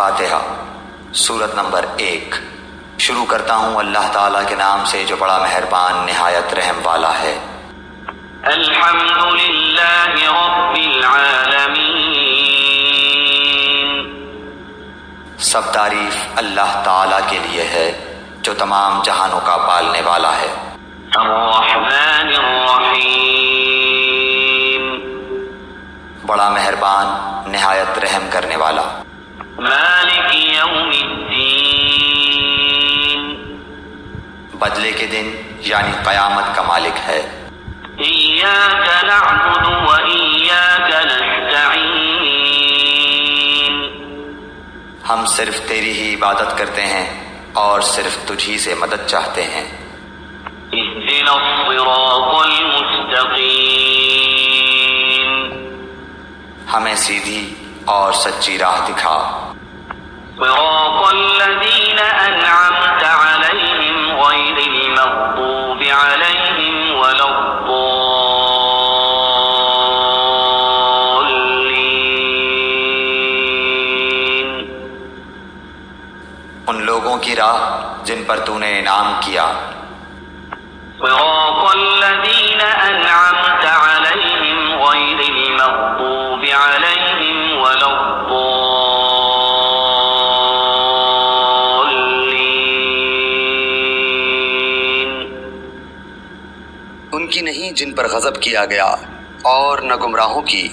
فاتحہ سورت نمبر 1۔ شروع کرتا ہوں اللہ تعالیٰ کے نام سے جو بڑا مہربان نہایت رحم والا ہے۔ الحمد للہ رب العالمین، سب تعریف اللہ تعالیٰ کے لیے ہے جو تمام جہانوں کا پالنے والا ہے۔ الرحمن الرحیم، بڑا مہربان نہایت رحم کرنے والا۔ مالک یوم الدین، بدلے کے دن یعنی قیامت کا مالک ہے۔ ایاک نعبد و ایاک نستعین، ہم صرف تیری ہی عبادت کرتے ہیں اور صرف تجھی سے مدد چاہتے ہیں۔ اہدنا الصراط المستقیم، ہمیں سیدھی اور سچی راہ دکھا۔ صراط الذین انعمت علیہم غیر المغضوب علیہم ولا الضالین، ان لوگوں کی راہ جن پر تو نے انعام کیا۔ صراط الذین انعمت علیہم غیر المغضوب علیہم ولا الضالین، ان کی نہیں جن پر غضب کیا گیا، اور نہ گمراہوں کی۔